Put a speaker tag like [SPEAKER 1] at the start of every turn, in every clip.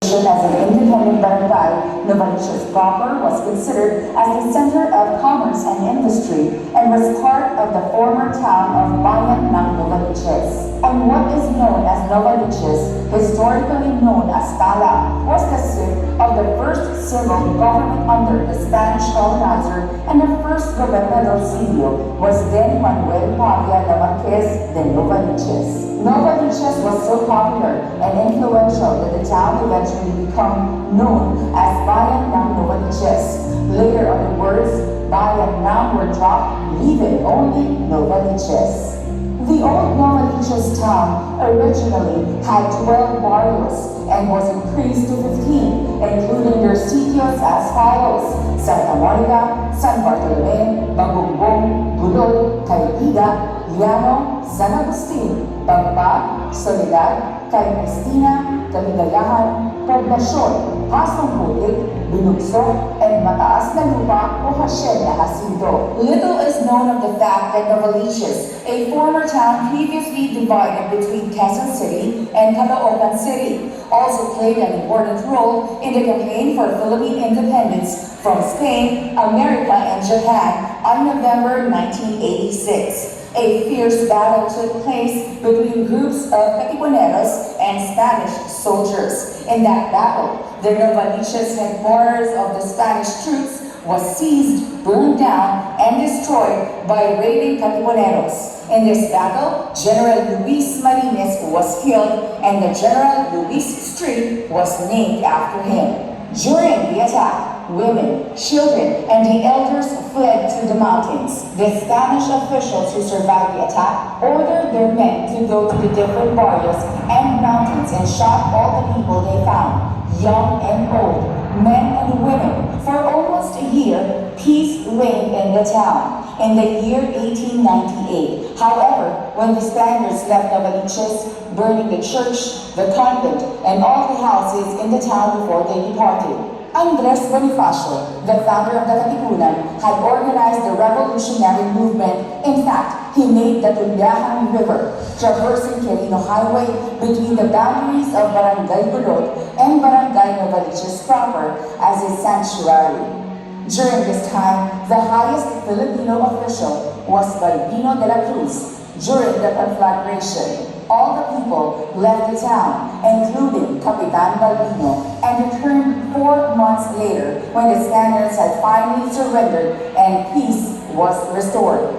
[SPEAKER 1] As an independent barangay, Novaliches proper was considered as the center of commerce and industry and was part of the former town of Bayan ng Novaliches. And what is known as Novaliches, historically known as Tala, was the seat of the first civil government under the Spanish colonizer, and the first gobernadorcillo was then Manuel Pavia de Marquez de Novaliches. Novaliches was so popular and influential that the town eventually became known as Bayan ng Novaliches. Later on the words Bayan ng were dropped, leaving only Novaliches. The old Novaliches town originally had 12 barrios and was increased to 15, including their sitios as follows: Santa Monica, San Bartolome, Bagumbong, Bulod, Caydiga, Llano, San Agustin, Pagpag, Soledad, Kay Cristina, Kaligayahan, Poblasyon, Pasong Putik, Binugsok, and Mataas na Lupa o Hacienda Jacinto. Little is known of the fact that Novaliches, a former town previously divided between Quezon City and Caloocan City, also played an important role in the campaign for Philippine independence from Spain, America, and Japan on November 1986. A fierce battle took place between groups of Katipuneros and Spanish soldiers. In that battle, the Novaliches headquarters of the Spanish troops was seized, burned down, and destroyed by raiding Katipuneros. In this battle, General Luis Marines was killed, and the General Luis Street was named after him. During the attack, women, children, and the elders fled to the mountains. The Spanish officials who survived the attack ordered their men to go to the different barrios and mountains and shot all the people they found, young and old, men and women. For almost a year, peace reigned in the town. In the year 1898, however, when the Spaniards left Novaliches, burning the church, the convent, and all the houses in the town before they departed, Andres Bonifacio, the founder of the Katipunan, had organized the revolutionary movement. In fact, he made the Tulyahan River, traversing Quirino Highway between the boundaries of Barangay Bulod and Barangay Novaliches proper as a sanctuary. During this time, the highest Filipino official was Balbino de la Cruz. During the conflagration, all the people left the town, including Capitan Balbino, and returned 4 months later when the Spaniards had finally surrendered and peace was restored.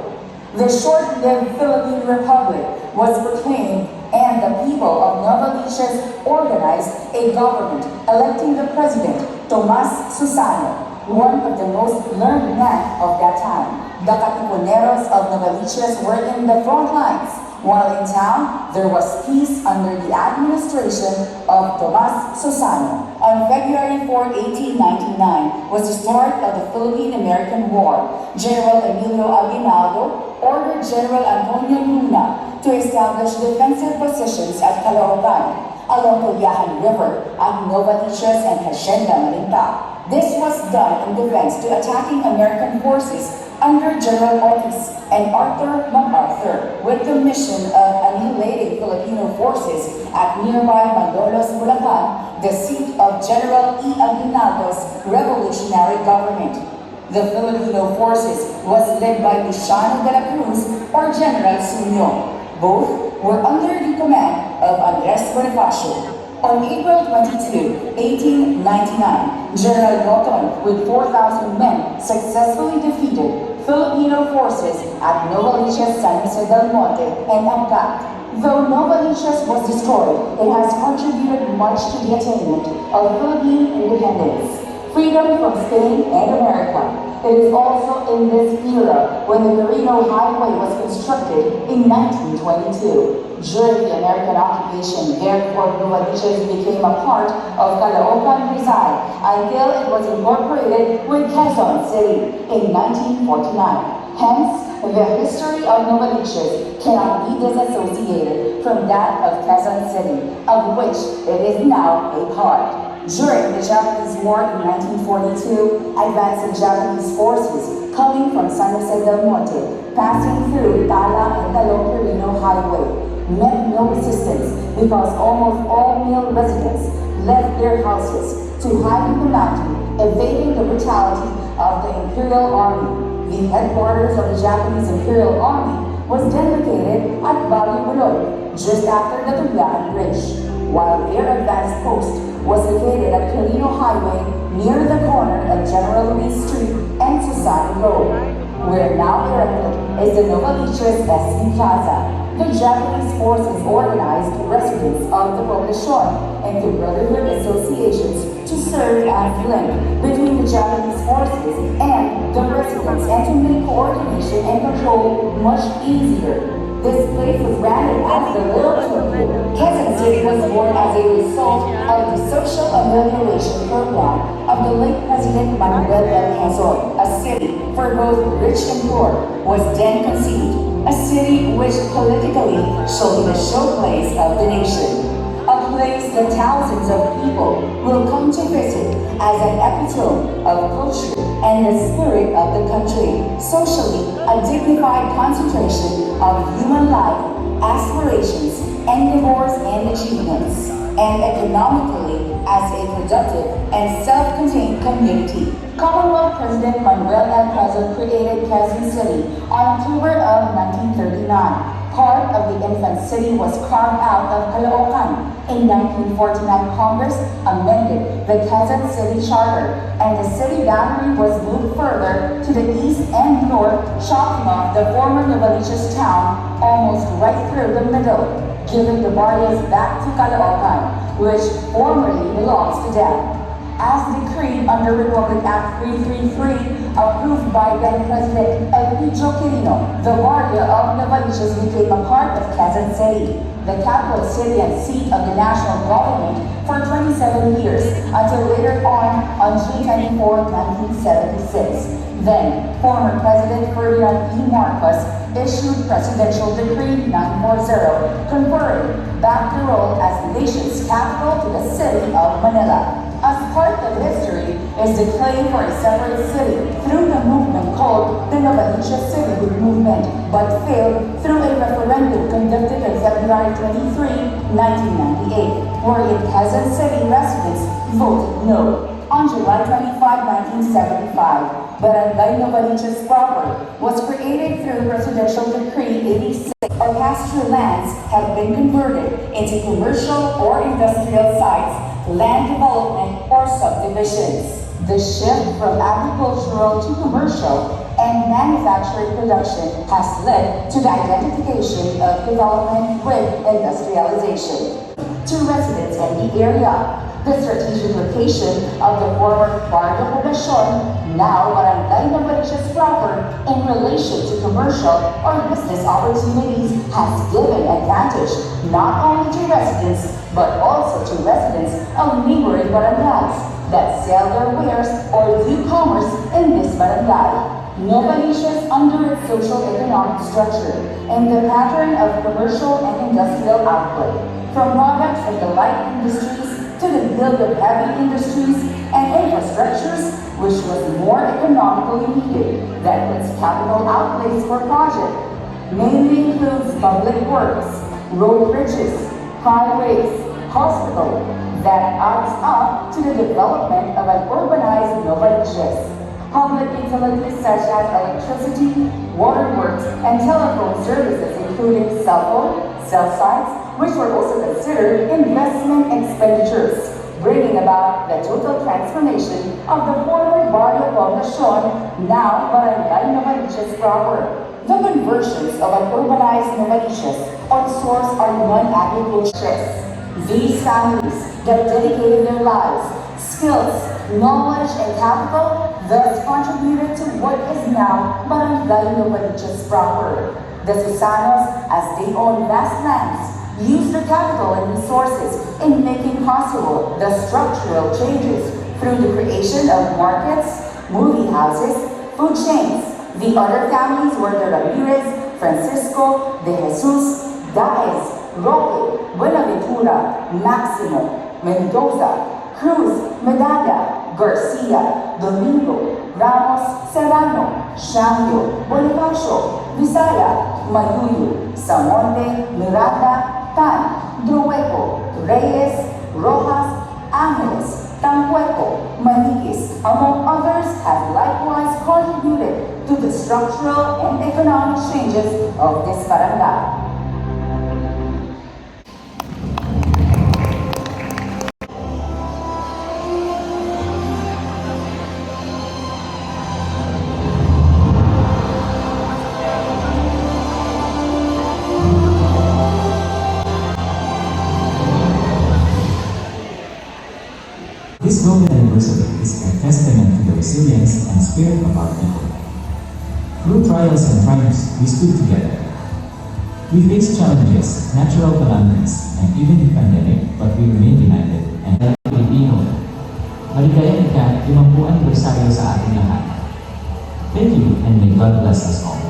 [SPEAKER 1] The short-lived Philippine Republic was proclaimed, and the people of Novaliches organized a government, electing the president, Tomas Susano, one of the most learned men of that time. The Katipuneros of Novaliches were in the front lines, while in town, there was peace under the administration of Tomas Susano. On February 4, 1899, was the start of the Philippine-American War. General Emilio Aguinaldo ordered General Antonio Luna to establish defensive positions at Caloocan, along the Tulyahan River, at Novaliches and Hacienda Malinta. This was done in defense to attacking American forces under General Otis and Arthur MacArthur, with the mission of annihilating Filipino forces at nearby Malolos, Bulacan, the seat of General E. Aguinaldo's revolutionary government. The Filipino forces was led by Luciano de la Cruz or General Suño. Both were under the command of Andres Bonifacio. On April 22, 1899, General Lawton, with 4,000 men, successfully defeated Filipino forces at Novaliches, San Jose del Monte, and Amgat. Though Novaliches was destroyed, it has contributed much to the attainment of Philippine independence, freedom from Spain and America. It is also in this era when the Quirino Highway was constructed in 1922. During the American occupation, therefore, Novaliches became a part of Caloocan Rizal until it was incorporated with Quezon City in 1949. Hence, the history of Novaliches cannot be disassociated from that of Quezon City, of which it is now a part. During the Japanese War in 1942, advancing Japanese forces coming from San Jose del Monte, passing through Tala and Talong Quirino Highway, met no resistance because almost all male residents left their houses to hide in the mountain, evading the brutality of the Imperial Army. The headquarters of the Japanese Imperial Army was then located at Balibulod, just after the Tuglaan Bridge, while their advanced post was located at Quirino Highway near the corner of General Luis Street and Susani Road. Where now erected is the Novaliches SB Plaza. The Japanese forces organized residents of the Poblacion into brotherhood associations to serve as link between the Japanese forces and the residents and to make coordination and control much easier. This place was branded as the Little Tokyo. Quezon City was born as a result of the social amelioration program of the late President Manuel L. Quezon. A city for both rich and poor was then conceived. A city which politically shall be the showplace of the nation. A place that thousands of people will come to visit as an epitome of culture and the spirit of the country. Socially, a dignified concentration of human life, aspirations, endeavors, and achievements. And economically, as a productive and self-contained community. Commonwealth President Manuel L. Quezon created Quezon City on October of 1939. Part of the infant city was carved out of Caloocan. In 1949, Congress amended the Quezon City Charter, and the city boundary was moved further to the east and north, chopping off the former Novaliches town almost right through the middle, giving the barrios back to Caloocan, which formerly belongs to them. As decreed under Republic Act 333, approved by then President Elpidio Quirino, the barrio of Novaliches became a part of Quezon City, the capital city and seat of the national government for 27 years, until later on June 24, 1976. Then, former President Ferdinand P. Marcos issued Presidential Decree 940, conferring back the role as the nation's capital to the city of Manila. As part of history is the claim for a separate city through the movement called the Novaliches Cityhood Movement, but failed through a referendum conducted on February 23, 1998, wherein Quezon City residents voted no. On July 25, 1975, Barangay Novaliches proper was created through Presidential Decree 86. Our pasture lands have been converted into commercial or industrial sites, land development, or subdivisions. The shift from agricultural to commercial and manufacturing production has led to the identification of development with industrialization. To residents in the area, the strategic location of the former Barrio Poblacion, now Barangay Novaliches proper, in relation to commercial or business opportunities has given advantage not only to residents but also to residents of neighboring barangays that sell their wares or do commerce in this barangay. Novaliches, under its social-economic structure and the pattern of commercial and industrial output, from products of the light industries to the build of heavy industries and infrastructures, which was more economically needed than its capital outlays for project, mainly includes public works, road bridges, highways, hospital, that adds up to the development of an urbanized Novaliches. Public utilities such as electricity, waterworks, and telephone services, including cell phone, cell sites, which were also considered investment expenditures, bringing about the total transformation of the former Barrio Poblacion, now Barangay Novaliches proper. The conversions of an urbanized Novaliches on source are non-agriculturists. These families that dedicated their lives, skills, knowledge, and capital thus contributed to what is now Barangay Novaliches proper. The Susanos, as they own vast lands, use their capital and resources in making possible the structural changes through the creation of markets, movie houses, food chains. The other families were the Ramirez, Francisco, De Jesus, Daes, Roque, Buenaventura, Maximo, Mendoza, Cruz, Medalla, Garcia, Domingo, Ramos, Serrano, Shangyo, Bonifacio, Visaya, Mayuyu, Samonte, Miranda, Tan, Drueco, Reyes, Rojas, Angeles, Tampueco, Maniquis, among others, have likewise contributed to the structural and economic changes of this barangay.
[SPEAKER 2] This golden anniversary is a testament to the resilience and spirit of our people. Through trials and triumphs, we stood together. We faced challenges, natural calamities, and even the pandemic, but we remained united and Pilipino. Maligayang ika-50 anniversaryo sa ating lahat. Thank you and may God bless us all.